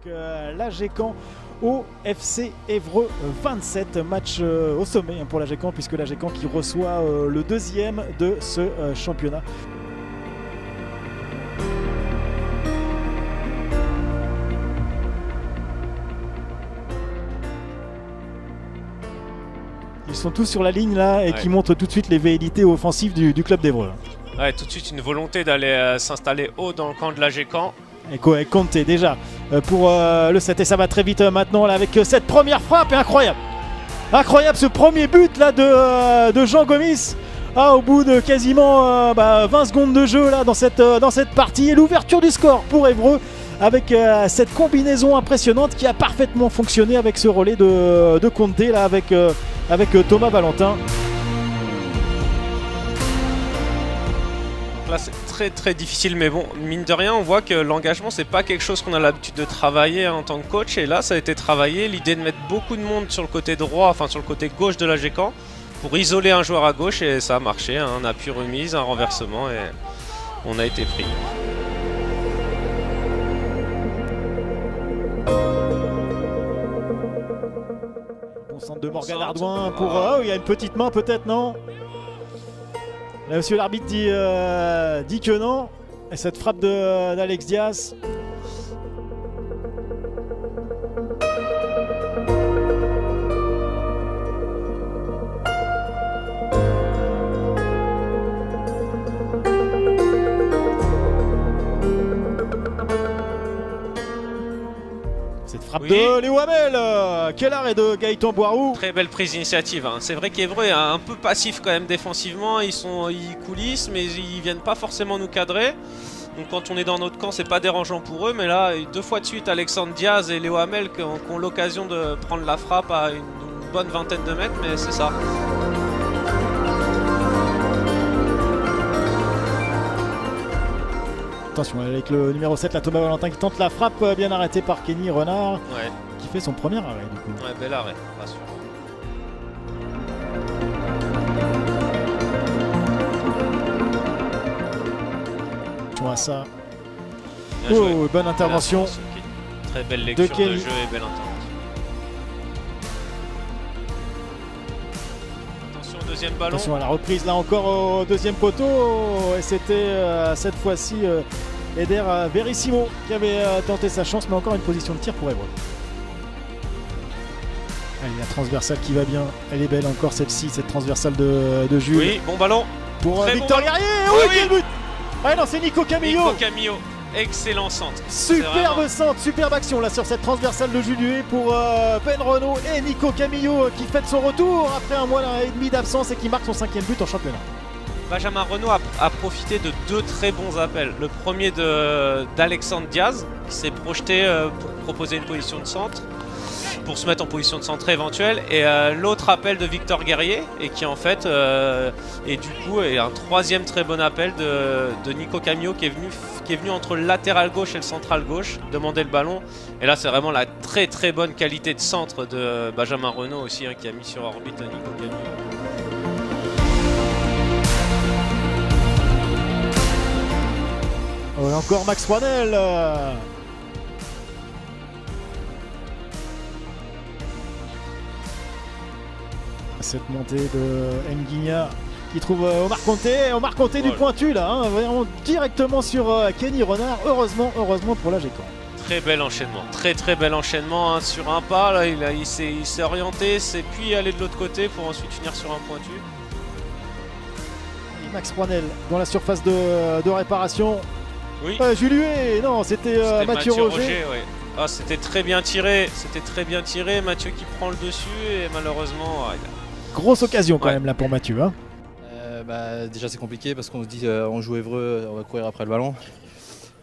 L'AG Caen au FC Évreux 27, match au sommet pour l'AG Caen, puisque l'AG Caen qui reçoit le deuxième de ce championnat. Ils sont tous sur la ligne là et qui montrent tout de suite les velléités offensives du club d'Évreux. Ouais, tout de suite une volonté d'aller s'installer haut dans le camp de l'AG Caen. Et Conte déjà pour le 7 et ça va très vite maintenant là, avec cette première frappe. Et incroyable ce premier but là de Jean Gomis au bout de quasiment 20 secondes de jeu là dans cette partie, et l'ouverture du score pour Évreux avec cette combinaison impressionnante qui a parfaitement fonctionné avec ce relais de Conte là avec Thomas Valentin. Là c'est très difficile, mais bon, mine de rien on voit que l'engagement c'est pas quelque chose qu'on a l'habitude de travailler en tant que coach, et là ça a été travaillé, l'idée de mettre beaucoup de monde sur le côté droit, enfin sur le côté gauche de l'AG Caen pour isoler un joueur à gauche, et ça a marché, un appui remise, un renversement, et on a été pris. Bon centre de Morgan Ardouin pour... il y a une petite main peut-être, non? Là, monsieur l'arbitre dit que non. Et cette frappe d'Alex Diaz. Cette frappe de Léo Hamel, quel arrêt de Gaëtan Boirou. Très belle prise d'initiative, hein. C'est vrai qu'Évreux est un peu passif quand même défensivement, ils coulissent mais ils viennent pas forcément nous cadrer. Donc quand on est dans notre camp c'est pas dérangeant pour eux, mais là deux fois de suite Alexandre Diaz et Léo Hamel qui ont l'occasion de prendre la frappe à une bonne vingtaine de mètres, mais c'est ça. Attention avec le numéro 7, la Thomas Valentin qui tente la frappe, bien arrêtée par Kenny Renard, qui fait son premier arrêt du coup. Ouais, bel arrêt, rassure. Tu vois ça. Bonne intervention. Très belle lecture de jeu et belle intervention. Attention au deuxième ballon. Attention à la reprise là encore au deuxième poteau, et c'était cette fois-ci Eder Verissimo qui avait tenté sa chance, mais encore une position de tir pour Évreux. Allez, la transversale qui va bien, elle est belle encore celle-ci, cette transversale de Jules. Oui, bon ballon pour Victor Guerrier. Quel but! Ah non, c'est Nico Camillo. Nico Camillo, excellent centre. Superbe centre, superbe action là sur cette transversale de Jules Huet pour Ben Renaud et Nico Camillo qui fête son retour après un mois et demi d'absence et qui marque son 5e but en championnat. Benjamin Renaud a profité de deux très bons appels. Le premier d'Alexandre Diaz qui s'est projeté pour proposer une position de centre, pour se mettre en position de centre éventuelle, et l'autre appel de Victor Guerrier, et qui en fait et du coup est un troisième très bon appel de Nico Camillo qui est venu entre le latéral gauche et le central gauche demander le ballon, et là c'est vraiment la très bonne qualité de centre de Benjamin Renaud aussi, qui a mis sur orbite Nico Camillo. Encore Max Rouanel. Cette montée de Nguigna qui trouve Omar Conte du pointu là, vraiment directement sur Kenny Renard. Heureusement pour l'AG Caen. Très bel enchaînement, très bel enchaînement, sur un pas là, il s'est orienté, puis aller de l'autre côté pour ensuite finir sur un pointu. Et Max Rouanel dans la surface de réparation. Oui. Jules Huet, non, c'était Mathieu Roger. C'était très bien tiré, Mathieu qui prend le dessus, et malheureusement grosse occasion quand même là pour Mathieu. Déjà c'est compliqué parce qu'on se dit on joue Évreux, on va courir après le ballon.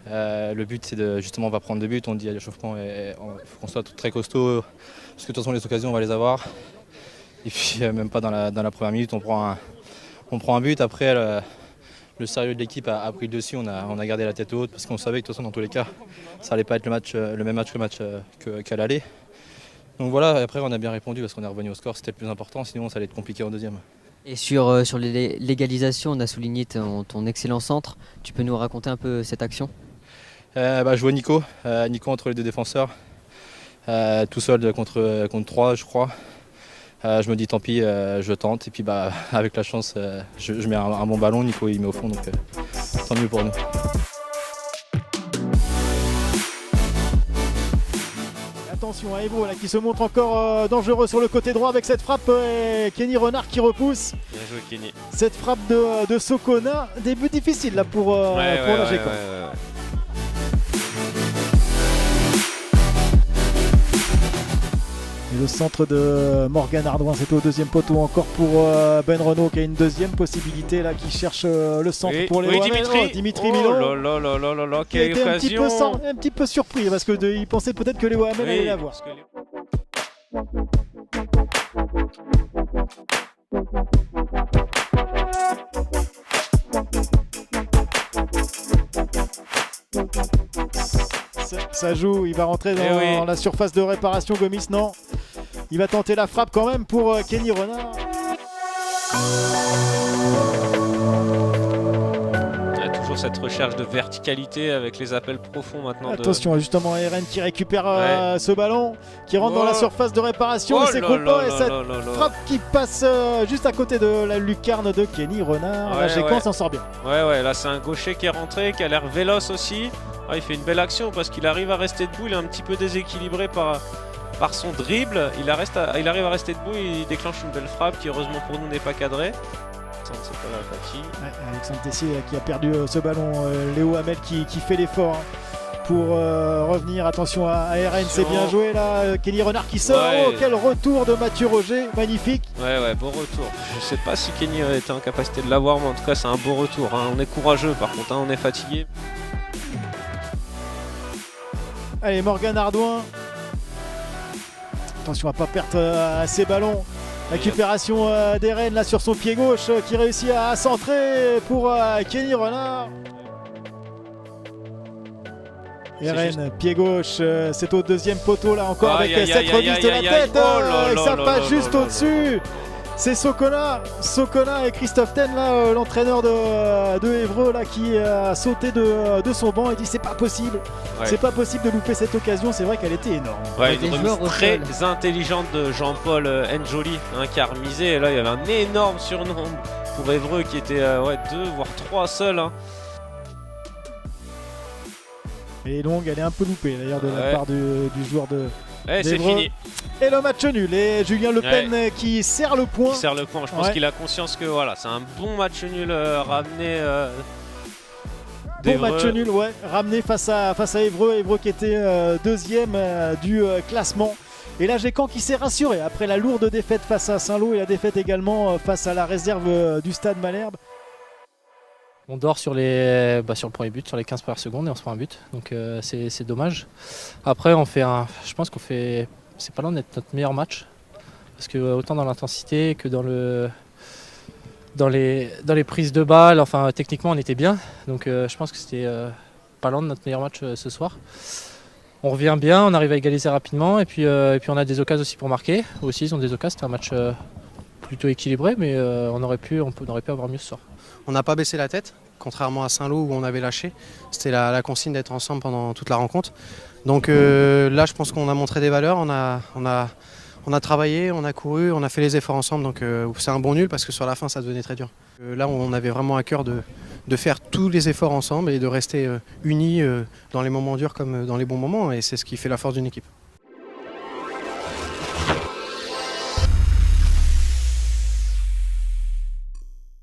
Le but c'est justement on va prendre 2 buts, on dit à l'échauffement, il faut qu'on soit très costaud parce que de toute façon les occasions on va les avoir. Et puis même pas dans la première minute on prend un but. Après le sérieux de l'équipe a pris le dessus, on a gardé la tête haute parce qu'on savait que de toute façon dans tous les cas ça allait pas être le même match qu'à l'aller. Donc voilà, après on a bien répondu parce qu'on est revenu au score, c'était le plus important, sinon ça allait être compliqué en deuxième. Et sur l'égalisation, on a souligné ton excellent centre. Tu peux nous raconter un peu cette action? Je vois Nico entre les deux défenseurs, tout seul contre 3 je crois. Je me dis tant pis, je tente et puis avec la chance je mets un bon ballon, Nico il met au fond donc tant mieux pour nous. Attention à Ebro là, qui se montre encore dangereux sur le côté droit avec cette frappe et Kenny Renard qui repousse. Bien joué Kenny. Cette frappe de Sokona, début difficile là pour la Gécamp. Et le centre de Morgan Ardouin, c'est au deuxième poteau encore pour Ben Renaud qui a une deuxième possibilité là, qui cherche le centre pour les Dimitri Milot. Qui a quelle été occasion. un petit peu surpris parce qu'il pensait peut-être que les Hamel allaient la voir. Ça joue, il va rentrer dans la surface de réparation. Gomis, non. Il va tenter la frappe quand même pour Kenny Renard. Toujours cette recherche de verticalité avec les appels profonds maintenant. Attention, justement, RN qui récupère ce ballon, qui rentre dans la surface de réparation. Et cette frappe qui passe juste à côté de la lucarne de Kenny Renard. La Gécamp s'en sort bien. Ouais, là c'est un gaucher qui est rentré, qui a l'air véloce aussi. Il fait une belle action parce qu'il arrive à rester debout, il est un petit peu déséquilibré par son dribble. Il arrive à rester debout, il déclenche une belle frappe qui heureusement pour nous n'est pas cadrée. C'est pas la fatigue. Alexandre Tessier qui a perdu ce ballon. Léo Hamel qui fait l'effort pour revenir. Attention à RN, c'est bien joué là. Kenny Renard qui sort. Oh, quel retour de Mathieu Roger, magnifique. Ouais, beau retour. Je sais pas si Kenny était en capacité de l'avoir, mais en tout cas c'est un beau retour. On est courageux par contre, on est fatigué. Allez, Morgan Ardouin. Attention à ne pas perdre ses ballons. Récupération d'Eren là sur son pied gauche qui réussit à centrer pour Kenny Renard. Eren, pied gauche, c'est au deuxième poteau là encore avec cette remise de la tête. Et ça passe juste au-dessus. C'est Sokona et Christophe Ten, là, l'entraîneur de Évreux là, qui a sauté de son banc et dit c'est pas possible. C'est pas possible de louper cette occasion, c'est vrai qu'elle était énorme. Une remise très intelligente de Jean-Paul Njoli qui a remisé. Et là il y avait un énorme surnombre pour Évreux qui était 2 voire 3 seuls. Et longue, elle est un peu loupée d'ailleurs de la part du joueur de. C'est fini. Et le match nul. Et Julien Le Pen qui serre le point. Je pense qu'il a conscience que c'est un bon match nul ramené. Bon match nul, ramené face à Évreux. Évreux qui était deuxième du classement. Et la Gécamp qui s'est rassuré après la lourde défaite face à Saint-Lô et la défaite également face à la réserve du Stade Malherbe. On dort sur le premier but, sur les 15 premières secondes et on se prend un but, donc c'est dommage. Après je pense qu'on fait, c'est pas loin d'être notre meilleur match, parce que autant dans l'intensité que dans les prises de balles, techniquement on était bien, donc je pense que c'était pas loin de notre meilleur match ce soir. On revient bien, on arrive à égaliser rapidement et puis on a des occasions aussi pour marquer. Aussi ils ont des occasions, c'était un match plutôt équilibré, mais on aurait pu avoir mieux ce soir. On n'a pas baissé la tête, contrairement à Saint-Lô où on avait lâché. C'était la consigne d'être ensemble pendant toute la rencontre. Donc là, je pense qu'on a montré des valeurs, on a travaillé, on a couru, on a fait les efforts ensemble. Donc c'est un bon nul parce que sur la fin, ça devenait très dur. Là, on avait vraiment à cœur de faire tous les efforts ensemble et de rester unis dans les moments durs comme dans les bons moments. Et c'est ce qui fait la force d'une équipe.